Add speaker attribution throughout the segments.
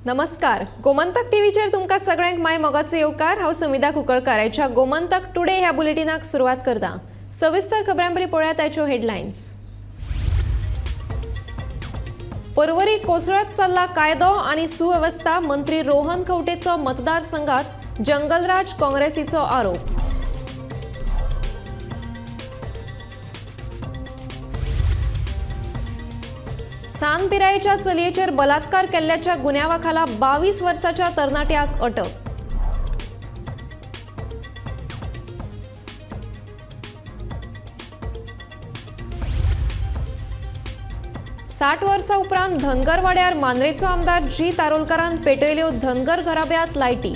Speaker 1: नमस्कार. गोमंतक टीव्हीचेर तुमकां सगळ्यांक माय मोगाचो येवकार. हांव समिधा कुंकळकार. आयच्या गोमंतक टुडे ह्या बुलेटिनाक सुरवात करता. सविस्तर खबरांपरी पळयात आयच्यो हेडलायन्स. पर्वरी कोसळत चल्ला कायदो आनी सुवेवस्था. मंत्री रोहन खंवटेचो मतदारसंघात जंगलराज काँग्रेसीचो आरोप. सान पिरायेच्या चलयेचेर बलात्कार केल्ल्याच्या गुन्यांवाखाला 22 वर्साच्या तरणाट्याक अटक. साठ वर्सां उपरांत धनगर वाड्यार मांद्रेचो आमदार जी तारोलकारान पेटयल्यो धनगर घराब्यांत लायटी.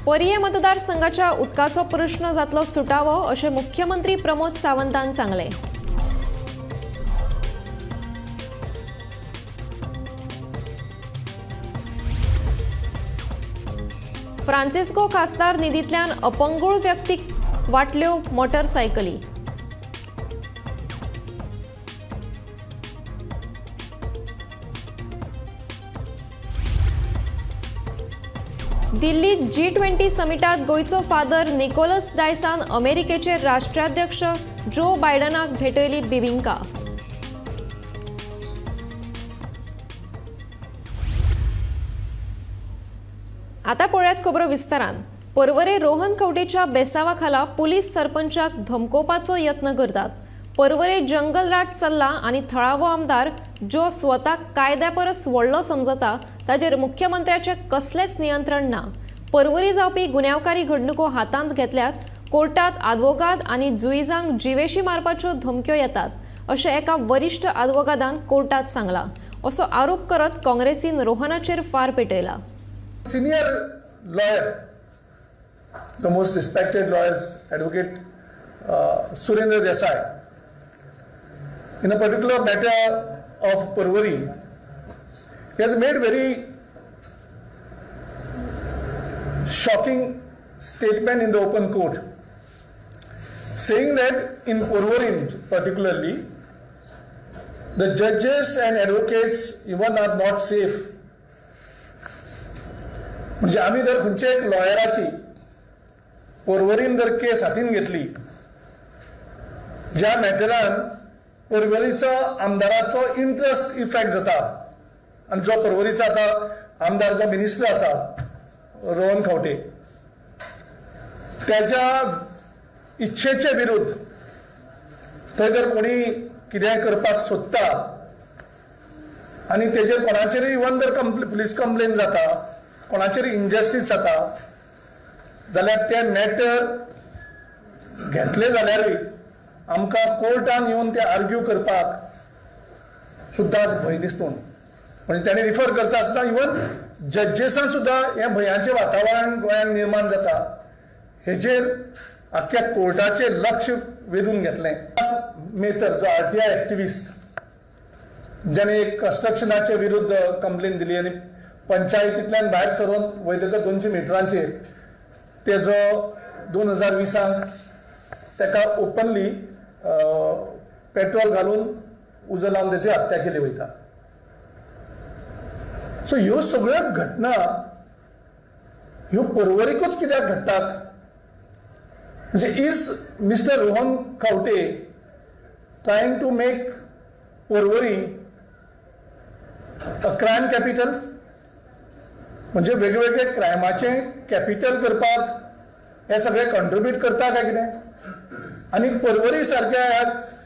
Speaker 1: पर्ये मतदारसंघाच्या उदकाचो प्रश्न जातलो सुटावो अशें मुख्यमंत्री प्रमोद सावंतान सांगलें. फ्रांसिस्को खासदार निधींतल्यान अपंगूळ व्यक्तीक वाटल्यो मोटरसायकली. दिल्लीत G20 समिटात गोयचो फादर निकोलस डायसान अमेरिकेचे राष्ट्राध्यक्ष जो बायडनाक भेटयली बिबिंका. आतां पळयात खबरो विस्तारान. पर्वरे रोहन खंवटेच्या बेसावाखाला पुलीस सरपंचाक धमकोवपाचो यत्न करतात. पर्वरे जंगलराज चल्ला आनी थळावो आमदार जो स्वताक कायद्या परस व्हडलो समजता ताचेर मुख्यमंत्र्याचे कसलेच नियंत्रण ना. पर्वरी जावपी गुन्यांवकारी घडणुको हातांत घेतल्यात. कोर्टात आदवोगाद आनी जुईजांक जिवेशी मारपाच्यो धमक्यो येतात अशें एका वरिश्ठ आदवोगादान कोर्टात सांगला. असो आरोप करत काँग्रेसीन रोहनाचेर फार पेटयला.
Speaker 2: Senior lawyer, the most respected lawyers, Advocate Surendra Desai, in a particular matter of Parwari, he has made very shocking statement in the open court, saying that in Parwari particularly, the judges and advocates even are not safe. म्हणजे आम्ही जर खंयच्या एक लॉयराची पर्वरीन जर केस हातीन घेतली, ज्या मॅटरान पर्वरीचो आमदाराचो interest effect जाता आनी जो पर्वरीचो आता आमदार जो मिनिस्टर आसा रोहन खंवटे त्याच्या इच्छेचे विरुद्ध थंय जर कोणी कितेंय करपाक सोदता आनी तेजेर कोणाचेरूय इवन जर पुलीस कंप्लेन जाता, कोणाचेर इनजस्टीस जाता जाल्यार ते मॅटर घेतले जाल्यारूय आमकां कोर्टान येवन ते आर्ग्यू करपाक सुद्दां भंय दिसता. म्हणजे ताणें रिफर करता आसतना इवन जजेसां सुद्दां हें भंयाचें वातावरण गोंयांत निर्माण जाता हेजेर आख्ख्या कोर्टाचें लक्ष वेधून घेतलें. मेतर जो RTI एक्टिविस्ट ज्याने कन्स्ट्रक्शनाचे विरुद्ध कंप्लेन दिली आनी पंचायतींतल्यान भायर सरून वयतकच 200 मिटरांचेर तेजो 2020 ताका ओपनली पेट्रोल घालून उजो लावन तेची हत्या केली वयता. सो ह्यो सगळ्यो घटना ह्यो पर्वरीकूच कित्याक घडटात? म्हणजे is Mister Rohan Khaunte trying to make Porvorim a crime capital? म्हणजे वेगवेगळे क्रायमाचे कॅपिटल करपाक हे सगळे कंट्रिब्यूट करता काय कितें? आनी पर्वरी सारक्या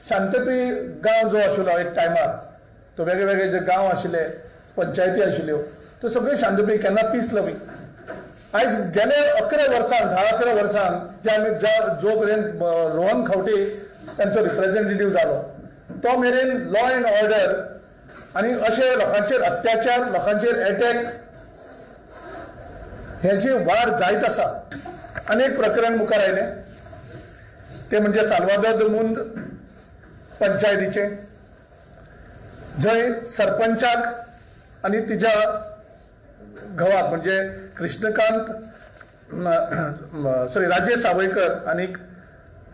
Speaker 2: शांतप्रिय गांव जो आशिल्लो एक टायमार, तो वेगवेगळे जे गांव आशिल्ले, पंचायती आशिल्ल्यो, तो सगळे शांतप्रिय केन्ना पीस लवी. आयज गेले 11 वर्सां 10-11 वर्सां जो पर्यंत रोहन खंवटे तांचो रिप्रेझेंटेटिव्ह जालो तो मेरेन लॉ अँड ऑर्डर आनी अशे लोकांचेर अत्याचार, लोकांचेर अटॅक हेजे वार जायत आसा. अनेक प्रकरण मुखार आयले. ते म्हणजे साल्वादोर द मुंद पंचायतीचे, जंय सरपंचाक आनी तिच्या घोवाक म्हणजे कृष्णकांत राजेश सावयकर आनी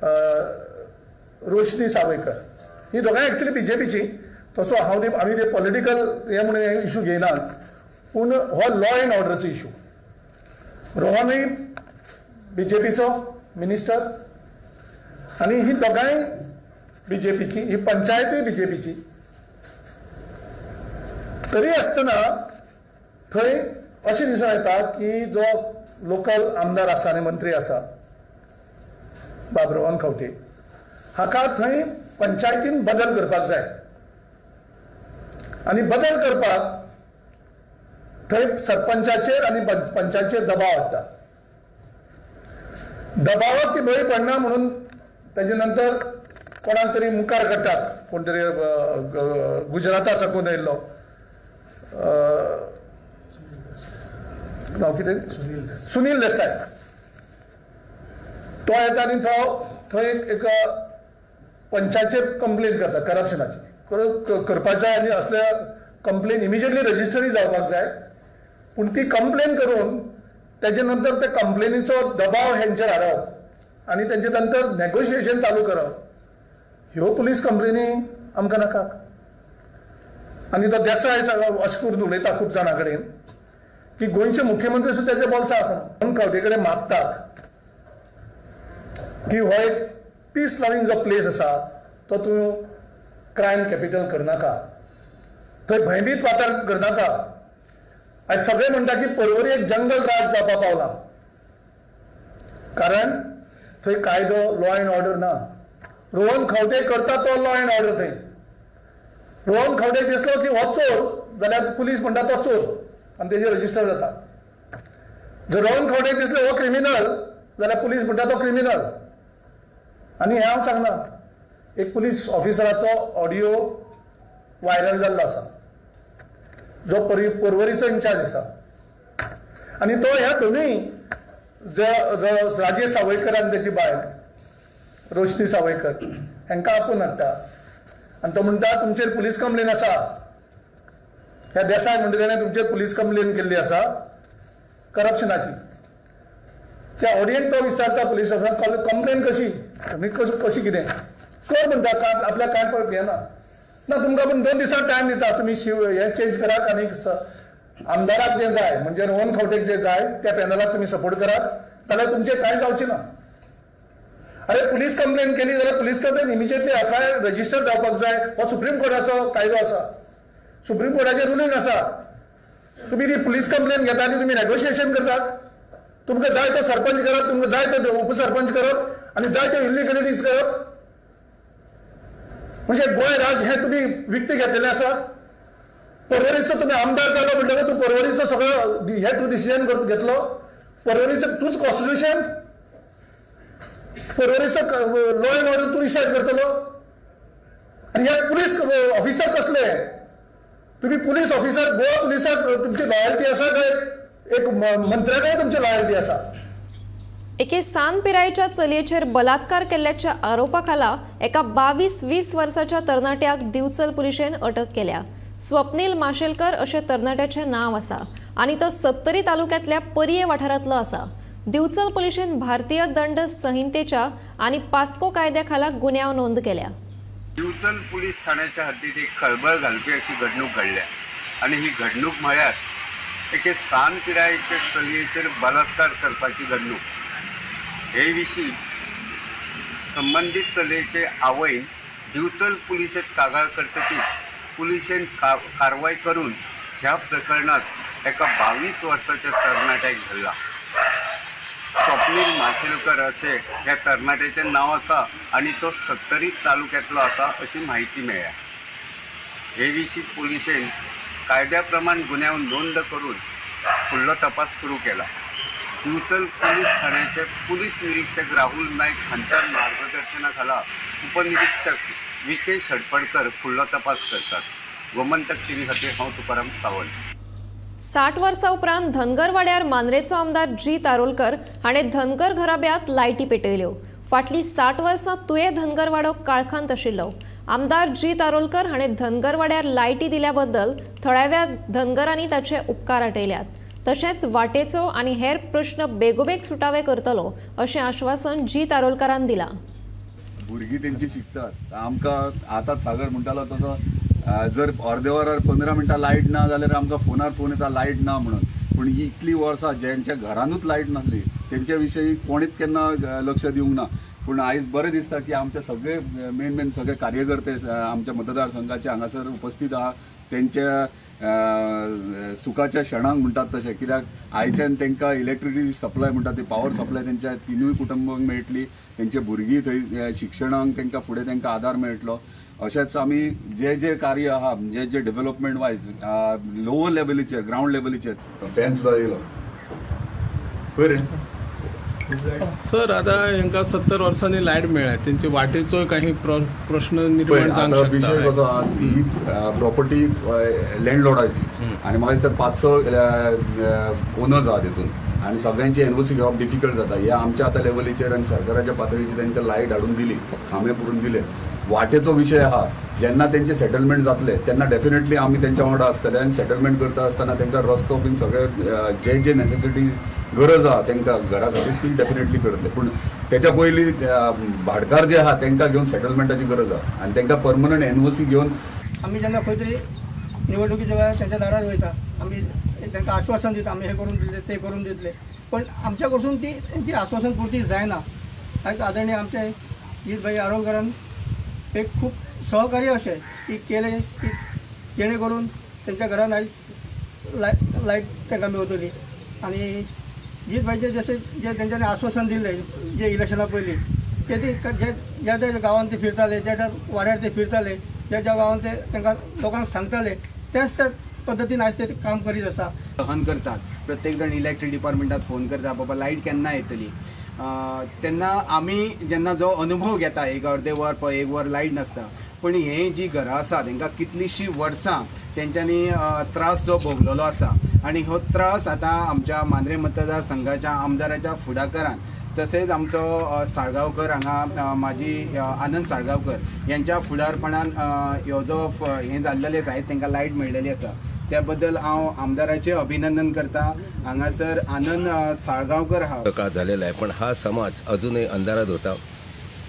Speaker 2: रोशनी सावयकर ही दोगांय एक्चुअली बीजेपीची. तसो आम्ही ते पॉलिटिकल हे म्हणून इशू घेयनात, पूण हो लॉ अँड ऑर्डरचो इशू. रोहनूय बीजेपीचो मिनिस्टर आणि ही दोगांय बीजेपीची, ही पंचायतूय बीजेपीची. तरी आसतना थंय अशें दिसून येता की जो लोकल आमदार आसा आनी मंत्री आसा बाब रोहन खंवटे, हाका थंय पंचायतीन बदल करपाक जाय. आनी बदल करपाक थंय सरपंचाचेर आनी पंचायतीचेर दबाव हाडटा. दबावाक ती बळी पडना म्हणून तेजे नंतर कोणाक तरी मुखार काडटात. कोण तरी गुजराता साकून येयल्लो नांव कितें, सुनील देसाय, तो येता आनी तो थंय एक पंचायतीचेर कंप्लेन करता करप्शनाची. करपाक जाय आनी असले कंप्लेन इमिजिएटली रजिस्टरी जावपाक जाय. पूण ती कंप्लेन करून तेजे नंतर त्या कंप्लेनीचो दबाव हेंचेर हाडप आनी तेजे नंतर नेगोशिएशन चालू करप, ह्यो पुलीस कंप्लेनी आमकां नाकात. आनी तो देसाय अशें करून उलयता खूब जाणां कडेन की गोंयचे मुख्यमंत्री सुद्दां तेजे बोल्सा आसा. खंवटे कडेन मागतात की हो एक पीस लविंग जो प्लेस आसा तो तूं क्रायम कॅपिटल करनाका, थंय भयभीत वातावरण करनाका. आयज सगळे म्हणटा की पर्वरी एक जंगल राज जावपा पावला, कारण थंय कायदो लॉ अँड ऑर्डर ना. रोहन खंवटे करता तो लॉ अँड ऑर्डर थंय. रोहन खंवटेक दिसलो की हो चोर जाल्यार पुलीस म्हणटा तो चोर आनी तेजेर रजिस्टर जाता. जर रोहन खंवटेक दिसलो हो क्रिमिनल जाल्यार पुलीस म्हणटा तो क्रिमिनल. आनी हें हांव सांगना, एक पुलीस ऑफिसराचो ऑडियो व्हायरल जाल्लो आसा जो पर्वरीचो इन्चार्ज आसा. आनी तो ह्या दोनूय जो राजेश सावयकर आनी तेजी बायल रोशनी सावयकर हांकां आपूण हाडटा आनी तो म्हणटा तुमचेर पुलीस कंप्लेन आसा. ह्या देसाय म्हणटा तेणें तुमचेर पुलीस कंप्लेन केल्ली आसा करप्शनाची. त्या ऑडियन तो विचारता पुलीस ऑफिसराक कंप्लेन कशी कशी कितें कर म्हणटा. आपल्या कांय पळय घेना ना, तुमकां पण 2 दिसां टायम दिता, तुमी हें चेंज करात आनी आमदाराक जें जाय म्हणजे रोहन खंवटेक जें जाय त्या पॅनलाक तुमी सपोर्ट करात, जाल्यार तुमचें कांय जावचें ना. अरे पुलीस कंप्लेन केली जाल्यार police complain immediately FIR register जावपाक जाय. हो सुप्रीम कोर्टाचो कायदो आसा, सुप्रीम कोर्टाचें रुलींग आसा. तुमी ती पुलीस कंप्लेन घेता आनी तुमी नेगोशिएशन करतात. तुमकां जाय तो सरपंच करप, तुमकां जाय तो उपसरपंच करप आनी जाय त्यो इलिगलिटीज करप. म्हणजे गोंय राज हें तुमी विकतें घेतलेलें आसा. पर्वरीचो तुमी आमदार जालो म्हणटकीर तूं पर्वरीचो सगळो हे तूं डिसिजन घेतलो. पर्वरीचो तूंच कॉन्स्टिट्यूशन, पर्वरीचो लॉ अँड ऑर्डर तूं डिसायड करतलो. आनी हे पुलीस ऑफिसर कसले? तुमी पुलीस ऑफिसर गोवा पुलिसाक तुमची लॉयल्टी आसा काय एक मंत्र्याकय तुमची लॉयल्टी आसा?
Speaker 1: एके सान पिरायेच्या चलयेचेर बलात्कार केल्ल्याच्या आरोपाखाला एका 22-20 वर्साच्या तरणाट्याक दिवचल पुलिशेन अटक केल्या. स्वप्नील माशेलकर अशें तरणाट्याचें नांव आसा आनी तो सत्तरी तालुक्यांतल्या परये वाठारांतलो आसा. दिवचल पुलिशेन भारतीय दंड संहितेच्या आनी पास्को कायद्या खाला गुन्यांव नोंद केल्या.
Speaker 3: दिवचल पुलीस ठाण्याच्या हद्दीत एक खळबळ घालपी अशी घडणूक घडल्या आणि ही घडणूक म्हळ्यार एके सान पिरायेच्या चलयेचेर बलात्कार करपाची घडणूक. हे विशीं संबंधीत चलयेचे आवयन दिवचल पुलिसेत कागाळ करतकीच पुलिशेन कारवाय करून ह्या प्रकरणात एका 22 वर्साच्या तरणाट्याक धरला. स्वप्नील माशेलकर असे ह्या तरणाट्याचें नांव आसा आनी तो सत्तरी तालुक्यांतलो आसा अशी माहिती मेळ्ळ्या. हे विशीं पुलिशेन कायद्या प्रमाण गुन्यांव नोंद करून फुडलो तपास सुरू केला. दिवचल पुलीस ठाण्याचे पुलीस निरीक्षक राहुल नायक हांच्या मार्गदर्शनाखाला उपनिरीक्षक विकेश हडपडकर फुडलो तपास करतात. गोमंतक टीव्ही खातीर हांव तुकाराम सावंत.
Speaker 1: 60 वर्सां उपरांत धनगर वाड्यार मांद्रेचो आमदार जी तारोलकर हाणें धनगर घराब्यांत लायटी पेटयल्यो. फाटलीं 60 वर्सां तुये धनगर वाडो काळखांत आशिल्लो. आमदार जी तारोलकर हाणें धनगर वाड्यार लायटी दिल्या बद्दल थळाव्या धनगरांनी ताचे उपकार आटयल्यात. तशेंच वाटेचो आनी हेर प्रश्न बेगोबेग सुटावे करतलो अशें आश्वासन जी तारोलकरान दिलां.
Speaker 4: भुरगीं तेंची शिकतात. आमकां आतांच सागर म्हणटालो तसो जर अर्दे वरार 15 मिनटां लायट ना जाल्यार आमकां फोनार फोन येता लायट ना म्हणून. पूण ही इतली वर्सां ज्यांच्या घरानूच लायट नासली तेंच्या विशयी कोणीच केन्ना लक्ष दिवंक ना. पूण आयज बरें दिसता की आमचे सगळे मेन सगळे कार्यकर्ते आमच्या मतदारसंघाचे हांगासर उपस्थित आहा. तेंच्या सुखाच्या क्षणांक म्हणटात तशें, कित्याक आयच्यान तांकां इलेक्ट्रिसिटी सप्लाय म्हणटा ती पावर सप्लाय तेंच्या तिनूय कुटुंबांक मेळटली. तेंचे भुरगीं थंय शिक्षणाक तांकां फुडें तांकां आदार मेळटलो. अशेंच आमी जे कार्य आहा जे डेव्हलपमेंट वायज लोवर लेवलीचेर ग्राउंड लेवलीचेर फॅन्स येयलो पळय रे
Speaker 5: सर. आता हांकां 70 वर्सांनी लायट मेळ्ळ्या, तेंचे वाटेचो काही प्रश्न निर्माण जावंक शकता.
Speaker 4: विशय कसो आहा, ही प्रॉपर्टी लँडलॉर्डाची आनी म्हाका दिसता 500 ओनर्स आहा तितून आनी सगळ्यांची एनओसी घेवप डिफिकल्ट जाता. हे आमच्या आतां लेवलीचेर आनी सरकाराच्या पातळीचेर तांकां लायट हाडून दिली, खांबे पुरून दिले. वाटेचो विशय आहा, जेन्ना तेंचे सेटलमेंट जातले तेन्ना डेफिनेटली आमी तेंच्या वांगडा आसतले आनी सेटलमेंट करता आसतना तांकां रस्तो बीन सगळे जे नेसेसिटी गरज आहा तांकां घरा खातीर ती डेफिनेटली करतले. पूण तेच्या पयलीं भाडकार जे आहा तांकां घेवन सेटलमेंटाची गरज आहा आनी तांकां परमनंट एनओसी घेवन
Speaker 6: आमी जेन्ना खंय तरी निवडणुकीच्या वेळार तेंच्या दारार वयता, आमी तांकां आश्वासन दिता आमी हे करून दितले ते करून दितले. पण आमच्या कडसून ती तेंची आश्वासन पुर्ती जायना. आयज आदरणीय आमचे जितभाई आरोलकरान एक खूब सहकार्य अशें की केले की जेणे करून तेंच्या घरान आयज लायट तांकां मेळटली. आनी जितभाईचे जशें जे तेंच्यांनी आश्वासन दिल्लें जे इलेक्शना पयलीं ते ज्या त्या गांवांत ते फिरताले, ज्या त्या वाड्यार ते फिरताले, ज्या गांवांत ते तांकां लोकांक सांगताले त्याच पद्दतीन आयज ते काम करीत आसा.
Speaker 7: सहन करतात. प्रत्येक जण इलेक्ट्रीक डिपार्टमेंटात फोन करता बाबा लायट केन्ना येतली. तेन्ना आमी जेन्ना जो अनुभव घेता एक अर्दे वर एक वर लायट नासता, पूण हे जी घरां आसा तांकां कितलींशीं वर्सां तेंच्यांनी त्रास जो भोगलेलो आसा आनी हो त्रास आतां आमच्या मांद्रे मतदारसंघाच्या आमदाराच्या फुडाकारान तशेंच आमचो साळगांवकर हांगा माजी आनंद साळगांवकर यांच्या फुडारपणान ह्यो जो हें जाल्लेलें आसा तांकां लायट मेळिल्ली आसा त्या बद्दल हांव आमदाराचें अभिनंदन करता. हांगासर आनंद साळगांवकर
Speaker 8: हा झालेला आहे, पण हा समाज अजूनही अंधारात होता.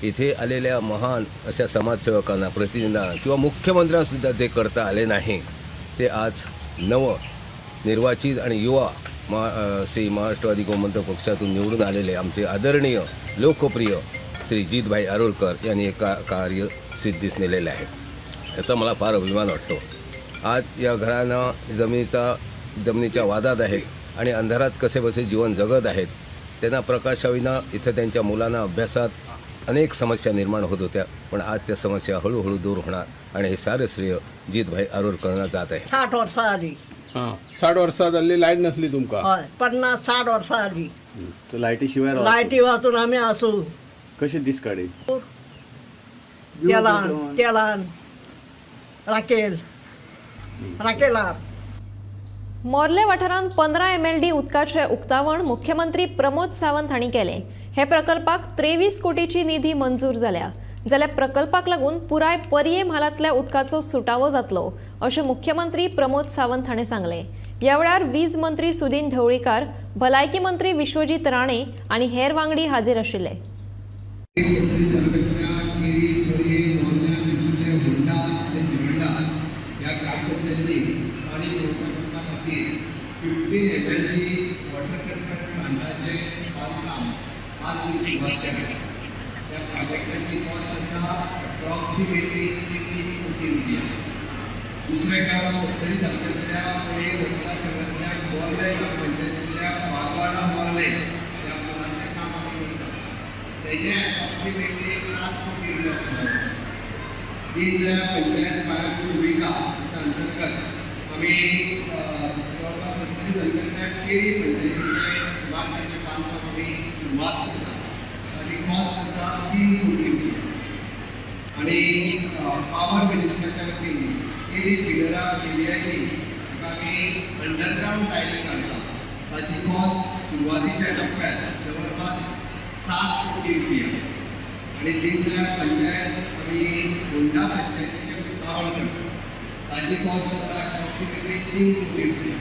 Speaker 8: इथे आलेल्या महान अशा समाजसेवकांना प्रतिनिधींना किंवा मुख्यमंत्र्यांना सुद्धा जे करता आले नाही ते आज निर्वाचित आणि युवा श्री महाराष्ट्रवादी गोमंतक पक्षातून निवडून आलेले आमचे आदरणीय लोकप्रिय श्री जितभाई आरोलकर यांनी एक कार्य सिद्धीस नेलेले आहे. याचा मला फार अभिमान वाटतो. आज या घरांना जमिनीच्या वादात आहेत आणि अंधारात कसेबसे जीवन जगत आहेत. त्यांना प्रकाशाविना इथं त्यांच्या मुलांना अभ्यासात अनेक समस्या निर्माण होत होत्या, पण आज त्या समस्या हळूहळू दूर होणार आणि हे सारे श्रेय जितभाई आरोलकरांना जात आहे.
Speaker 9: 60 वर्सां आली.
Speaker 5: 60 वर्सां जाल्ली लायट नासली तुमकां?
Speaker 9: हय, 50-60 वर्सां आली.
Speaker 10: लायटी शिवाय
Speaker 9: लायटी वाचून आमी आसू.
Speaker 10: कशें दीस काडी?
Speaker 9: तेलान राखेला.
Speaker 1: मोर्ले वाठारांत 15 MLD उदकाचे उक्तावण मुख्यमंत्री प्रमोद सावंत हांणी केलें. हे प्रकल्पाक 23 कोटीची निधी मंजूर जाल्यार प्रकल्पाक लागून पुराय पर्ये म्हालांतल्या उदकाचो सुटावो जातलो अशें मुख्यमंत्री प्रमोद सावंत हाणें सांगलें. ह्या वेळार वीज मंत्री सुदीन ढवळीकार, भलायकी मंत्री विश्वजीत राणे आनी हेर वांगडी हाजीर आशिल्ले.
Speaker 11: दुसरे काम शेतकरी तालुक्यातल्या पुणे मतदारसंघातल्या मोर्ले पंचायतीच्या वाघवाडा मोर्ले या मुलांचे काम आम्ही करतात. त्याचे अप्रॉक्सिमेटली 5 कोटी रुपये दीनदयाळ पंचायत बाळापूर भूमिका अंतर्गत आम्ही जवळपास 37 तालुक्यातल्या केरी पंचायतीचे बांधकामाचे काम आम्ही सुरुवात करतात आणि कॉस्ट असा 3 कोटी रुपये आणि पॉवर मिनिस्टरच्या वतीने फिगरा केली अंडरग्राउंड टायलिंग करता ताची कॉस्ट सुरुवातीच्या टप्प्यात जवळपास 7 कोटी रुपया आणि दीनदयाळ पंचायत आणि होंडा पंचायतीचे उतावळ करता ताची कॉस्ट आसा अप्रॉक्सिमेटली 3 कोटी रुपया.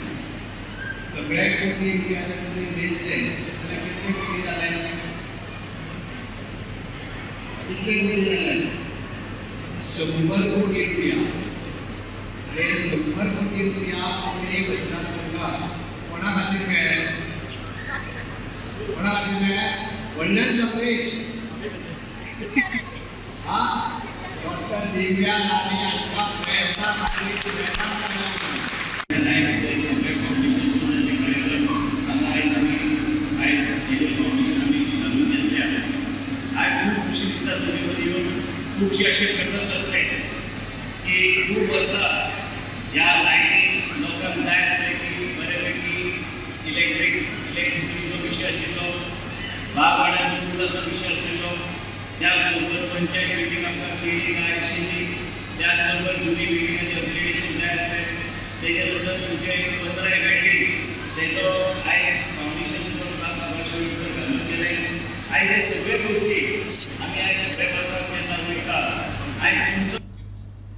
Speaker 11: सगळ्या कोटी रुपया जर तुम्ही वेचले जाल्यार कितले कोटी जाले? इतले करून जाले 100 कोटी रुपया आणि 100 कोटी रुपया आपले मतदारसंघात कोणा खातीर मेळ्ळे कोणा खातीर मेळ्ळे व्हडल्यान सपरेट डॉक्टर दिव्या आणि आजच्या प्रयत्नासाठी
Speaker 12: खूपशी असे शकत असते की खूप वर्षा या लाईनी लोकांना जाय असते की बऱ्यापैकी इलेक्ट्रिसिटीचो विषय आशिल्लो भावाड्याचो पुलाचो विषय आशिल्लो त्याचबरोबर पंचायत मिटींग आमकां बिल्डींग आशिल्ली त्याचबरोबर जुनी बिल्डींगाचें अपग्रेडेशन जाय आसलें तेजे नंतर तुमचे 15 मेळटली तेजो आयज फावंडेशन करून वर्ष घालून गेलें आयज हे सगळे गोष्टी आमी आयज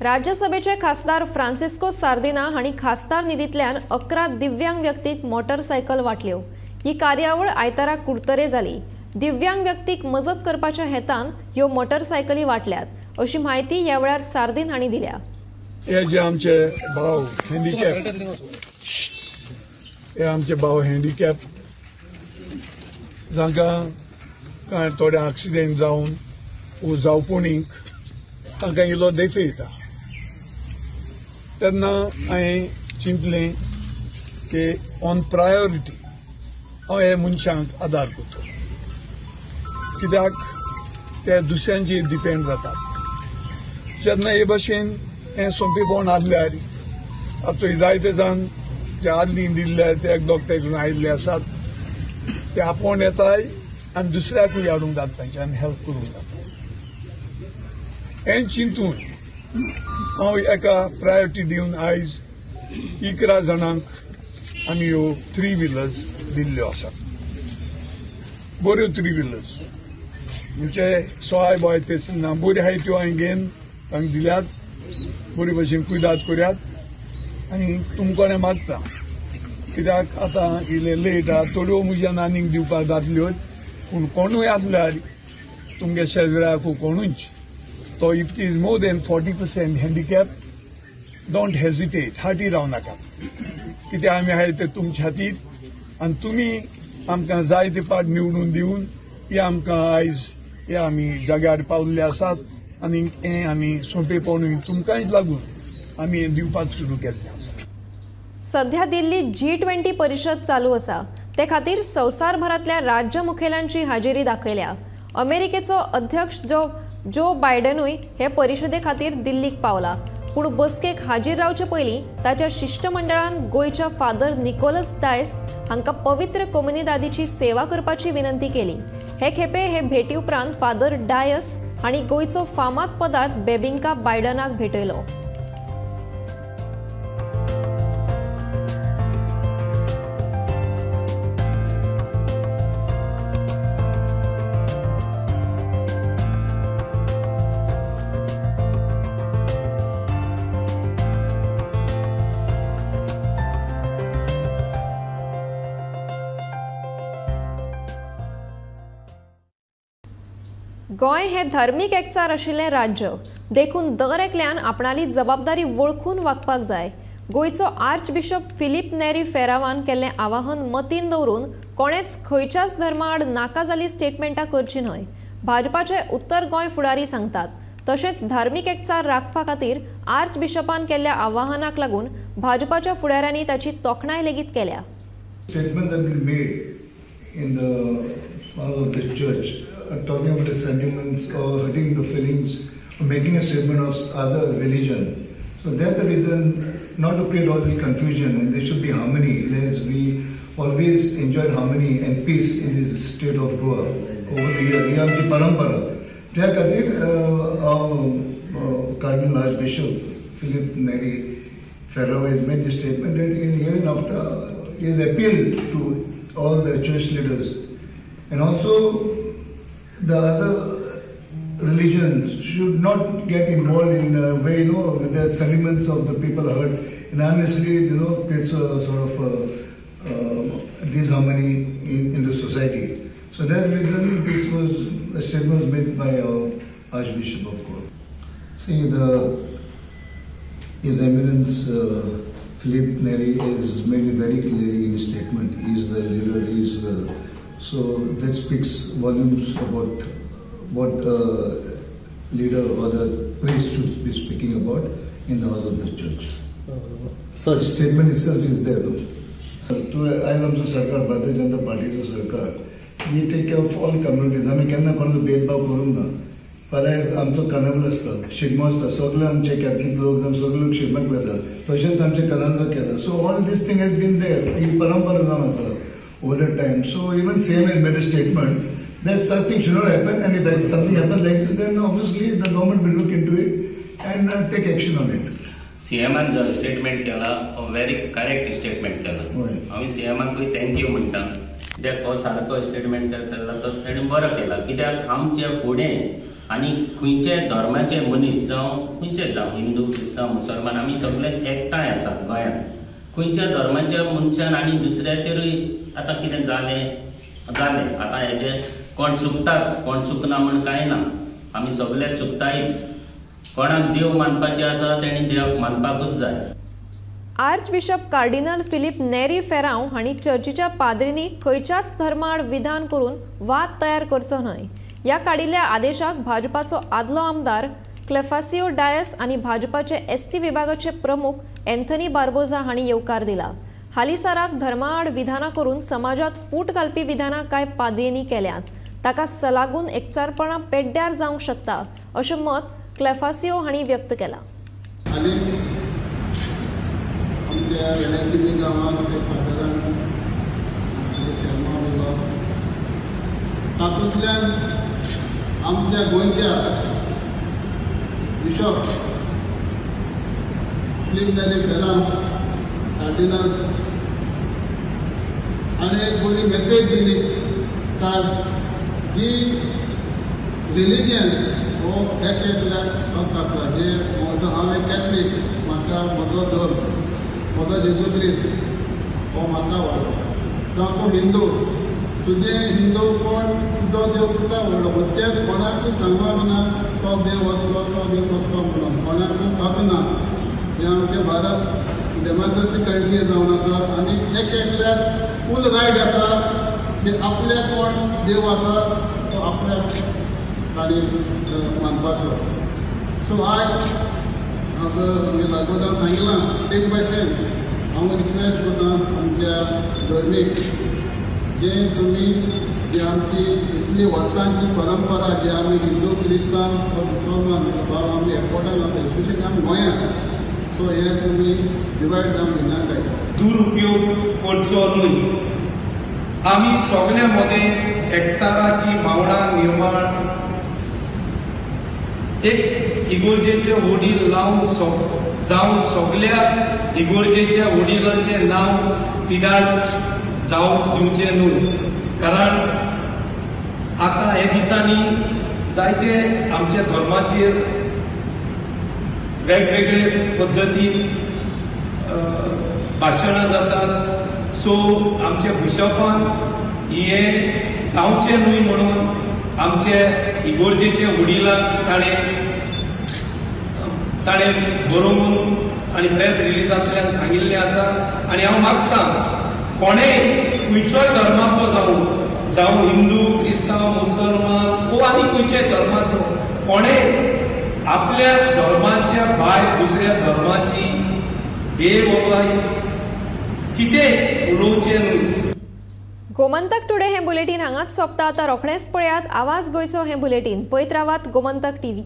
Speaker 1: राज्यसभेचे खासदार फ्रांसिस्को सार्दिना हांणी खासदार निधींतल्यान 11 दिव्यांग व्यक्तीक मोटरसायकल वाटल्यो. ही कार्यावळ आयतारा कुडतरे जाली. दिव्यांग व्यक्तीक मजत करपाच्या हेतान ह्यो मोटरसायकली वाटल्यात, अशी माहिती ह्या वेळार सार्दिन हांणी दिल्या.
Speaker 13: हे जे आमचे भाव हँडिकॅप जांकां कांय थोडे एक्सिडेंट जावन जावपणीक तांकां इल्लो देफे येता तेन्ना हांवें चिंतलें की ऑन प्रायोरिटी हांव हे मनशांक आदार करतलो कित्याक ते दुसऱ्यांचेर डिपेंड जातात. जेन्ना हे भशेन हें सोंपेपण आसल्यार आतां जायते जाण जे आदली दिल्ले ते दोगते करून आयिल्ले आसात ते आपोवन येताय आनी दुसऱ्याकूय हाडूंक जाता तांच्यान हेल्प करूंक जाता. हें चिंतून हांव एका प्रायोरिटी दिवन आयज 11 जाणांक आमी ह्यो 3 व्हिलर्स दिल्ल्यो आसात. बऱ्यो 3 व्हिलर्स म्हणजे सवाय बॉय तेच ना बऱ्यो आहाय त्यो हांवें घेवन तांकां दिल्यात. बरे भशेन कुयदाद करात आनी तुमकां मागता कित्याक आतां इल्लें लेट आहा थोड्यो म्हज्यान आनीक दिवपाक जातल्यो पूण कोणूय आसल्यार तुमगे शेजऱ्याक कोणूच तो if it is more than 40% handicap don't hesitate हाटी रावं नाका कित्याक आमी आहाय ते तुमचे खातीर आनी तुमी आमकां जाय ते पाट निवडून दिवन हे आमकां आयज हे आमी जाग्यार पावल्ले आसात आनी हें आमी सोंपेपणूय तुमकांच लागून आमी हें दिवपाक सुरू केल्लें आसा.
Speaker 1: सध्या दिल्लीत G20 परिशद चालू आसा. ते खातीर संवसारभरातल्या राज्य मुखेल्यांची हाजेरी दाखयल्या. अमेरिकेचो अध्यक्ष जो बायडनूय हे परिशदे खातीर दिल्लीक पावला. पूण बसकेक हाजीर रावचे पयलीं ताच्या शिष्टमंडळान गोंयच्या फादर निकोलस डायस हांकां पवित्र कम्युनिदादीची सेवा करपाची विनंती केली. हे खेपे हे भेटी उपरांत फादर डायस हांणी गोंयचो फामाद पदार्थ बेबिंका बायडनाक भेटयलो. गोंय हे धार्मीक एकचार आशिल्लें राज्य देखून दर एकल्यान आपणाली जबाबदारी वळखून वागपाक जाय. गोंयचो आर्च बिशप फिलीप नेरी फेरावान केल्लें आवाहन मतीन दवरून कोणेच खंयच्याच धर्माआड नाका जाली स्टेटमेंटां करची न्हय. भाजपाचे उत्तर गोंय फुडारी सांगतात. तशेंच धार्मीक एकचार राखपा खातीर आर्च बिशपान केल्ल्या आवाहनाक लागून भाजपाच्या फुडाऱ्यांनी ताची तोखणाय लेगीत केल्या.
Speaker 14: Talking about the sentiments or hurting the feelings or making a statement of other religion. So that's the reason not to create all this confusion, and there should be harmony. As we always enjoyed harmony and peace in this state of Goa over the year. Ye amchi parampara. Tya khatir Cardinal Archbishop Philip Neri Ferraro has made this statement, and in hearing after he has appealed to all the church leaders, and also the other religions should not get involved in a way, with the sentiments of the people hurt, and honestly, creates a sort of disharmony in the society. So that reason, this was a statement made by Archbishop of Goa. See, His Eminence Philip Neri has made it very clearly in his statement. He is the leader. So that speaks volumes about what leader or the priest should be speaking about in the house of the church. So the statement itself is there. I am the Sarkar, Bharatiya Janata Party Sarkar. We take care of all communities. आम्ही केन्ना कोणाचो भेदभाव करूंक ना. फाल्यां आमचो carnival आसता, शिगमो आसता, सगळे आमचे कॅथलीक लोक जावन सगळे लोक शिगम्याक वता. तशेंच आमचे कार्निवल केला. So all this thing has been there. ही परंपरा जावन आसा over the time. So even same has made a statement that such thing should not happen, and if something happens like this, then obviously the government will look into it and take action on it.
Speaker 15: सीएमान जो statement केला very correct statement केला. आम्ही सीएमाकूय thank you म्हणटा. कित्याक हो सारको statement केला तो ताणें बरो केला. कित्याक आमचे फुडें आनी खंयचे धर्माचे मनीस जावं खंयचे जावं हिंदू क्रिस्तांव मुसलमान आमी सगळे एकठांय आसात गोंयांत. खंयच्या धर्माच्या मनशान आनी दुसऱ्याचेरूय आतां कितें जालें आतां हेजे कोण चुकताच कोण चुकना म्हण कांय ना. आमी सगळे चुकतायच. कोणाक देव मानपाचे आसा तेणी देवाक मानपाकूच जाय.
Speaker 1: आर्चबिशप कार्डिनल फिलिप नेरी फेरांव हांणी चर्चीच्या पाद्रींनी खंयच्याच धर्माआड विधान करून वाद तयार करचो न्हय. ह्या काडिल्ल्या आदेशाक भाजपाचो आदलो आमदार क्लेफासियो डायस आनी भाजपाचे एसटी विभागाचे प्रमुख एंथनी बार्बोजा हांणी येवकार दिला. हालीसराक धर्माआड विधानां करून समाजात फूट घालपी विधानां कांय पाद्रींनी केल्यात. ताका लागून एकचारपणां पेड्ड्यार जावंक शकता अशें मत क्लेफासियो हांणी व्यक्त केला.
Speaker 16: आमच्या वेलांकिनी गांवांत एक फादरान शर्मा दिलो. तातूंतल्यान आमच्या गोंयच्या बिशप फिलिप नेरी फेरांव कार्डिनल हाणें एक बरी मेसेज दिली. कारण जी रिलिजन हो एकल्याक हक आसा. जे हांव एक कॅथलीक, म्हाका म्हजो धर्म म्हजो जेजू क्रिस्त हो म्हाका व्हडलो. जावं तूं हिंदू, तुजे हिंदू कोण तुजो देव तुका व्हडलो. तेच कोणाकूय सांगपाक ना तो देव वचलो तो देव वचलो म्हणून. कोणाकूय हक ना. हे आमचे भारत डेमोक्रेसी कंट्री जावन आसा आनी एकल्याक फूल रायट आसा की आपल्या कोण देव आसा तो आपल्याक ताणी मानपाचो. सो आयज आमी लागोदान सांगिलां ते भाशेन हांव रिक्वेस्ट करतां आमच्या धर्मीक जे तुमी जी आमची इतली वर्सांची परंपरा जी आमी हिंदू क्रिस्तांव मुसलमान भाव आमी एकवटान आसा स्पेशली आमी गोंयांत. सो हे तुमी डिवायड जावन दिनाकाय.
Speaker 17: दुरुपयोग करचो न्हय. आमी सगळ्या मदें एकचाराची भावना निर्माण एक इगोर्जेचे वडील लावन जावन सगळ्या इगोर्जेच्या वडिलांचे नांव पिड्यार जावंक दिवचें न्हय. कारण आतां हे दिसांनी जायते आमच्या धर्माचेर वेगवेगळे पद्दतीन भाशणां जातात. सो आमच्या बिशपान हे जावचें न्हय म्हणून आमचे इगोर्जेचे वडिलांक ताणें बरोवन आनी प्रेस रिलीजांतल्यान सांगिल्लें आसा. आनी हांव मागतां कोणेय खंयचोय धर्माचो जावं हिंदू क्रिस्तांव मुसलमान वो आनी खंयच्याय धर्माचो कोणेय आपल्या धर्माच्या भायर दुसऱ्या धर्माची बेवबाई कितें उलोवचें न्हय.
Speaker 1: गोमंतक टुडे हें बुलेटीन हांगाच सोंपता. आतां रोखडेंच पळयात आवाज गोंयचो हें बुलेटीन. पळयत रावात गोमंतक टीव्ही.